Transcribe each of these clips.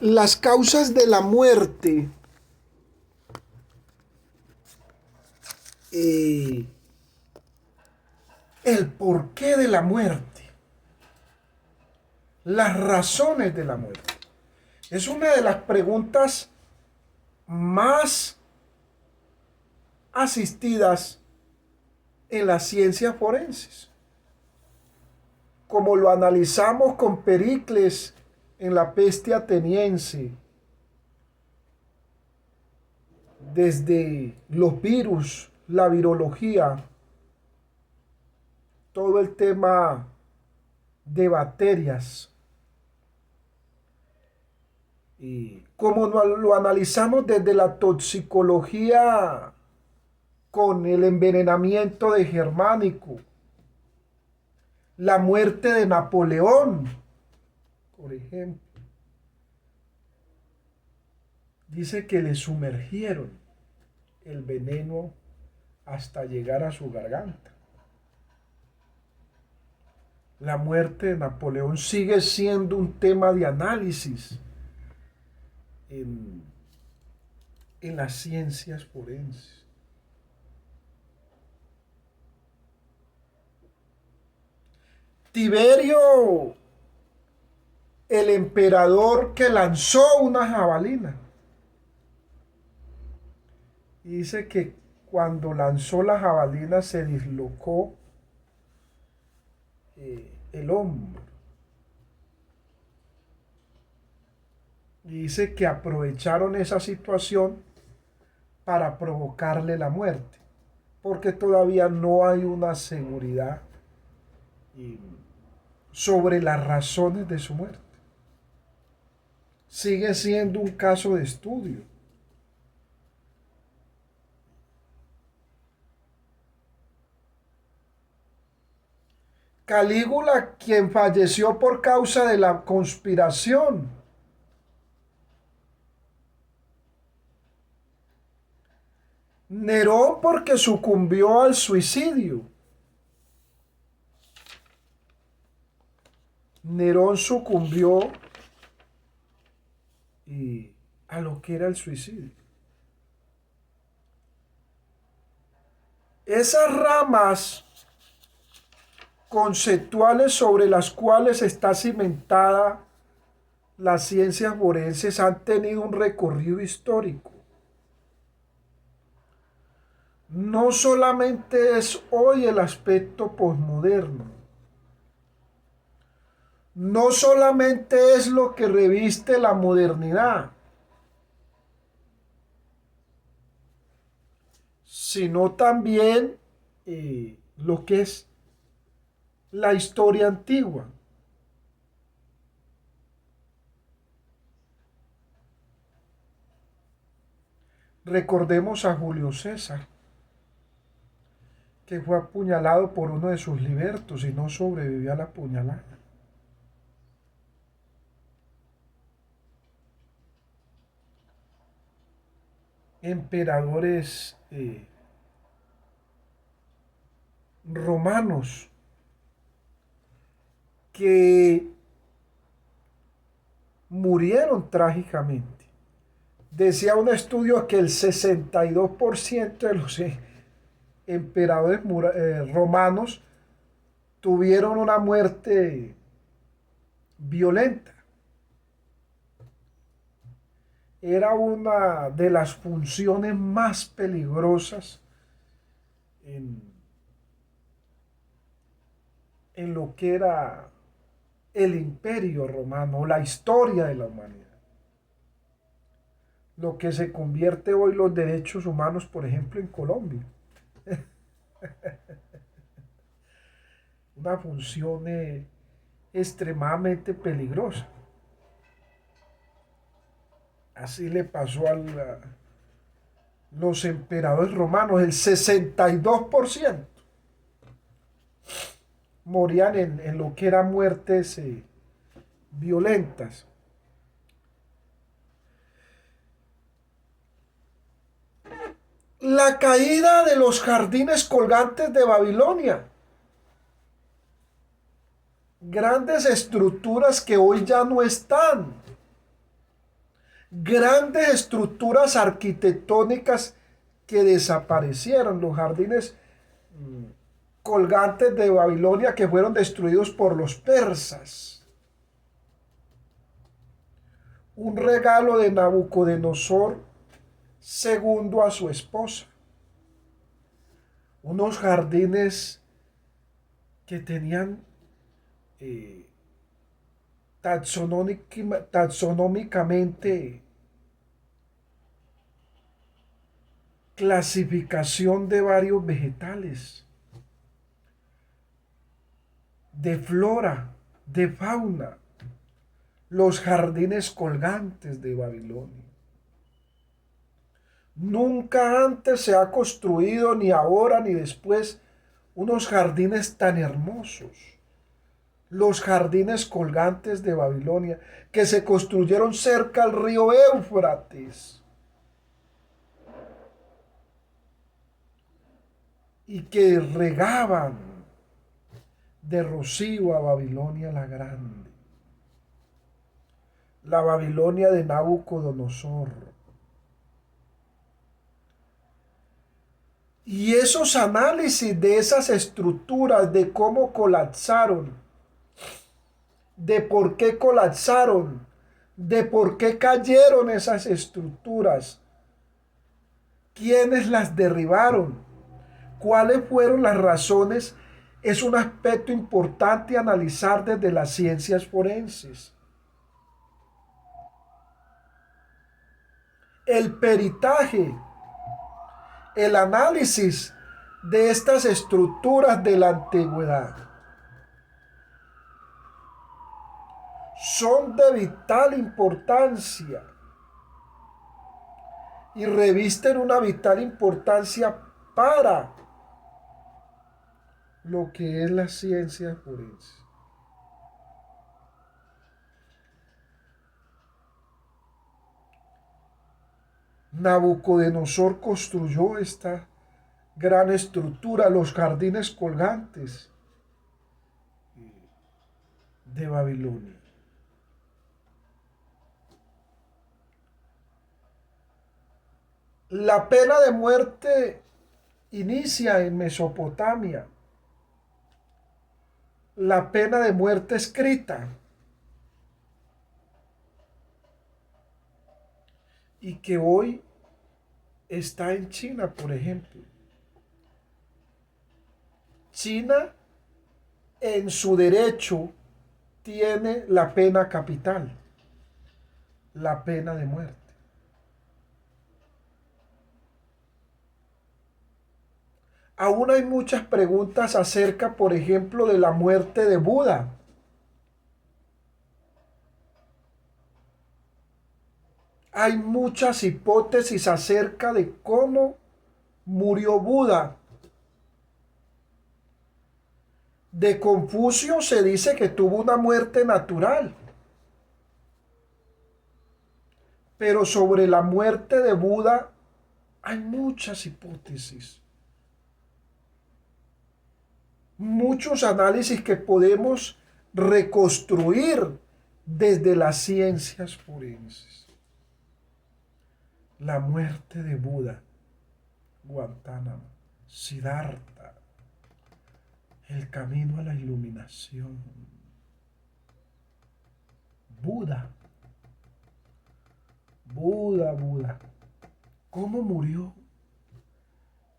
Las causas de la muerte el porqué de la muerte, las razones de la muerte. Es una de las preguntas más asistidas en las ciencias forenses. Como lo analizamos con Pericles en la peste ateniense, desde los virus, la virología, todo el tema de bacterias, y como lo analizamos desde la toxicología con el envenenamiento de Germánico, la muerte de Napoleón, por ejemplo, dice que le sumergieron el veneno hasta llegar a su garganta. La muerte de Napoleón sigue siendo un tema de análisis en las ciencias forenses. Tiberio, el emperador que lanzó una jabalina, y dice que cuando lanzó la jabalina se dislocó el hombro. Y dice que aprovecharon esa situación para provocarle la muerte, porque todavía no hay una seguridad sobre las razones de su muerte. Sigue siendo un caso de estudio. Calígula, quien falleció por causa de la conspiración. Nerón, porque sucumbió al suicidio. Nerón sucumbió a lo que era el suicidio. Esas ramas conceptuales sobre las cuales está cimentada las ciencias forenses han tenido un recorrido histórico. No solamente es hoy el aspecto posmoderno, no solamente es lo que reviste la modernidad, sino también lo que es la historia antigua. Recordemos a Julio César, que fue apuñalado por uno de sus libertos y no sobrevivió a la puñalada. Emperadores romanos que murieron trágicamente. Decía un estudio que el 62% de los emperadores romanos tuvieron una muerte violenta. Era una de las funciones más peligrosas en lo que era el imperio romano, la historia de la humanidad. Lo que se convierte hoy los derechos humanos, por ejemplo, en Colombia. Una función extremadamente peligrosa. Así le pasó a los emperadores romanos, el 62% morían en lo que eran muertes violentas. La caída de los jardines colgantes de Babilonia. Grandes estructuras que hoy ya no están. grandes estructuras arquitectónicas que desaparecieron, los jardines colgantes de Babilonia que fueron destruidos por los persas. Un regalo de Nabucodonosor segundo a su esposa. Unos jardines que tenían taxonómicamente clasificación de varios vegetales, de flora, de fauna, los jardines colgantes de Babilonia. Nunca antes se ha construido, ni ahora ni después, unos jardines tan hermosos. Los jardines colgantes de Babilonia, que se construyeron cerca al río Éufrates y que regaban de rocío a Babilonia la Grande, la Babilonia de Nabucodonosor. Y esos análisis de esas estructuras, de cómo colapsaron, de por qué colapsaron, de por qué cayeron esas estructuras, quiénes las derribaron, cuáles fueron las razones, es un aspecto importante a analizar desde las ciencias forenses. El peritaje, el análisis de estas estructuras de la antigüedad son de vital importancia y revisten una vital importancia para lo que es la ciencia forense. Nabucodonosor construyó esta gran estructura, los jardines colgantes de Babilonia. La pena de muerte inicia en Mesopotamia. La pena de muerte escrita. Y que hoy está en China, por ejemplo. China, en su derecho, tiene la pena capital, la pena de muerte. Aún hay muchas preguntas acerca, por ejemplo, de la muerte de Buda. Hay muchas hipótesis acerca de cómo murió Buda. De Confucio se dice que tuvo una muerte natural. Pero sobre la muerte de Buda hay muchas hipótesis. Muchos análisis que podemos reconstruir desde las ciencias forenses. La muerte de Buda, Guantánamo, Siddhartha, el camino a la iluminación. Buda, Buda. ¿Cómo murió?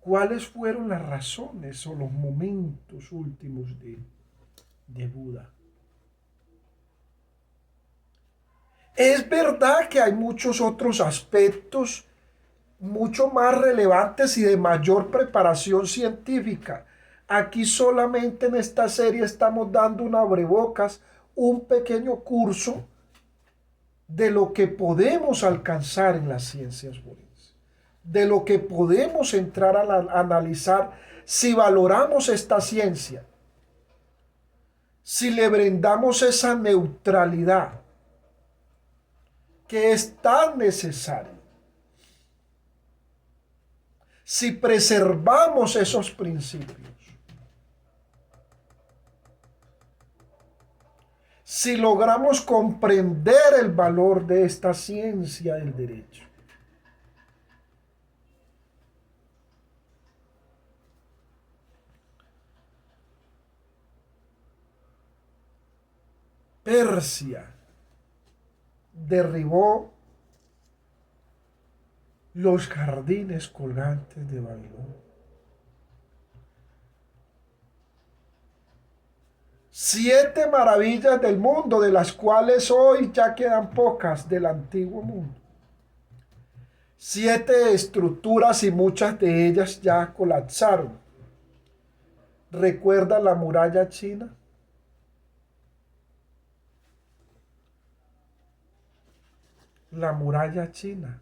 ¿Cuáles fueron las razones o los momentos últimos de Buda? Es verdad que hay muchos otros aspectos mucho más relevantes y de mayor preparación científica. Aquí solamente en esta serie estamos dando un abrebocas, un pequeño curso de lo que podemos alcanzar en las ciencias forenses, de lo que podemos entrar a analizar si valoramos esta ciencia, si le brindamos esa neutralidad que es tan necesaria, si preservamos esos principios, si logramos comprender el valor de esta ciencia del derecho. Persia derribó los jardines colgantes de Babilonia. 7 maravillas del mundo, de las cuales hoy ya quedan pocas del antiguo mundo. 7 estructuras y muchas de ellas ya colapsaron. ¿Recuerda la muralla china? La muralla china.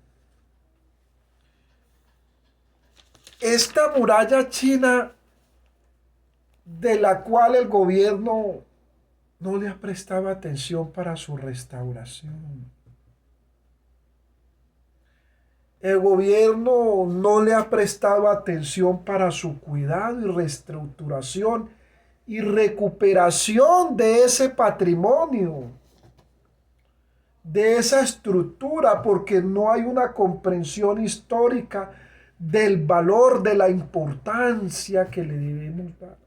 Esta muralla china, de la cual el gobierno no le ha prestado atención para su restauración. El gobierno no le ha prestado atención para su cuidado y reestructuración y recuperación de ese patrimonio, de esa estructura, porque no hay una comprensión histórica del valor, de la importancia que le debemos dar.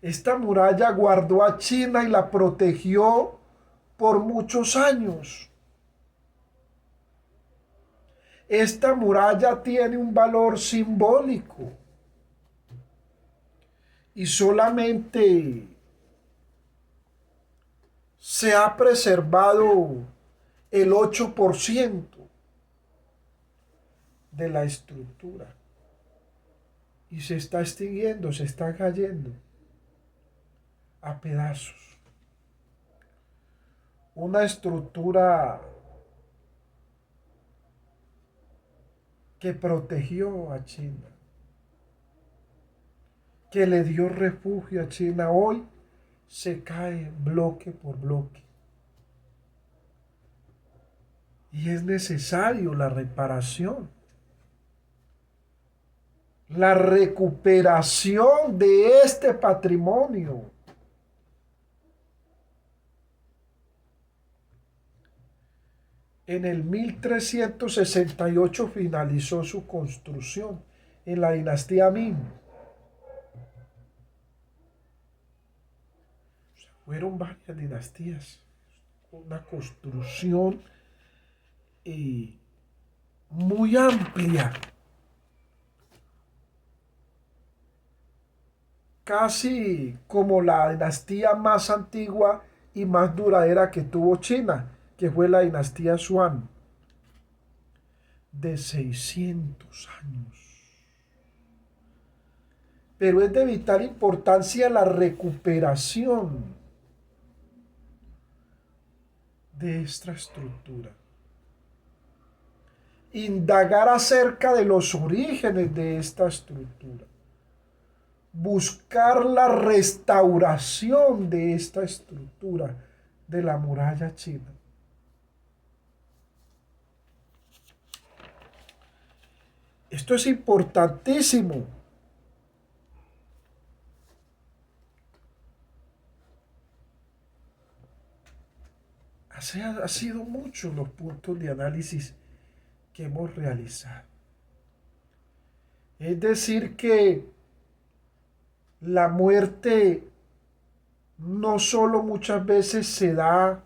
Esta muralla guardó a China y la protegió por muchos años. Esta muralla tiene un valor simbólico y solamente se ha preservado el 8% de la estructura y se está extinguiendo, se está cayendo a pedazos. Una estructura que protegió a China, que le dio refugio a China, hoy se cae bloque por bloque. Y es necesario la reparación, la recuperación de este patrimonio. En el 1368 finalizó su construcción en la dinastía Ming. O sea, fueron varias dinastías, una construcción muy amplia, casi como la dinastía más antigua y más duradera que tuvo China, que fue la dinastía Xuan, de 600 años. Pero es de vital importancia la recuperación de esta estructura. Indagar acerca de los orígenes de esta estructura. Buscar la restauración de esta estructura de la muralla china. Esto es importantísimo. Ha sido muchos los puntos de análisis que hemos realizado. Es decir, que la muerte no solo muchas veces se da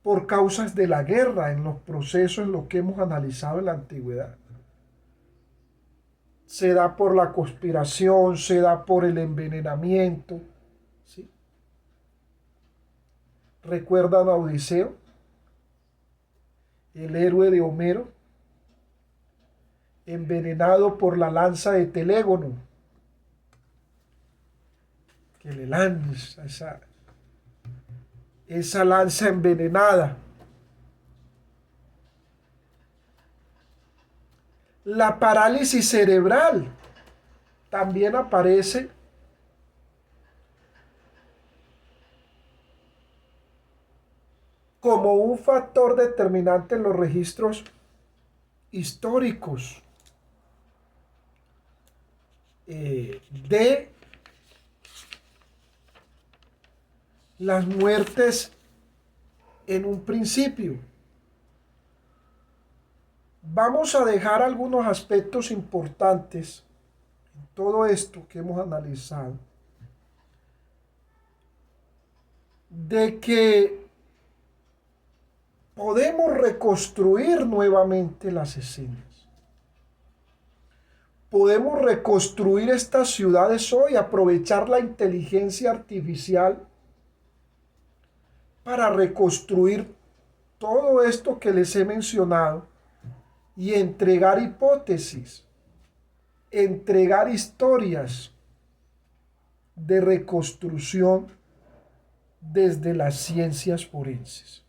por causas de la guerra, en los procesos en los que hemos analizado en la antigüedad. Se da por la conspiración, se da por el envenenamiento. ¿Sí? ¿Recuerdan a Odiseo? El héroe de Homero, envenenado por la lanza de Telégono, que le lanza esa lanza envenenada. La parálisis cerebral también aparece como un factor determinante en los registros históricos. de las muertes en un principio. Vamos a dejar algunos aspectos importantes en todo esto que hemos analizado, de que podemos reconstruir nuevamente las escenas. Podemos reconstruir estas ciudades hoy, aprovechar la inteligencia artificial para reconstruir todo esto que les he mencionado y entregar hipótesis, entregar historias de reconstrucción desde las ciencias forenses.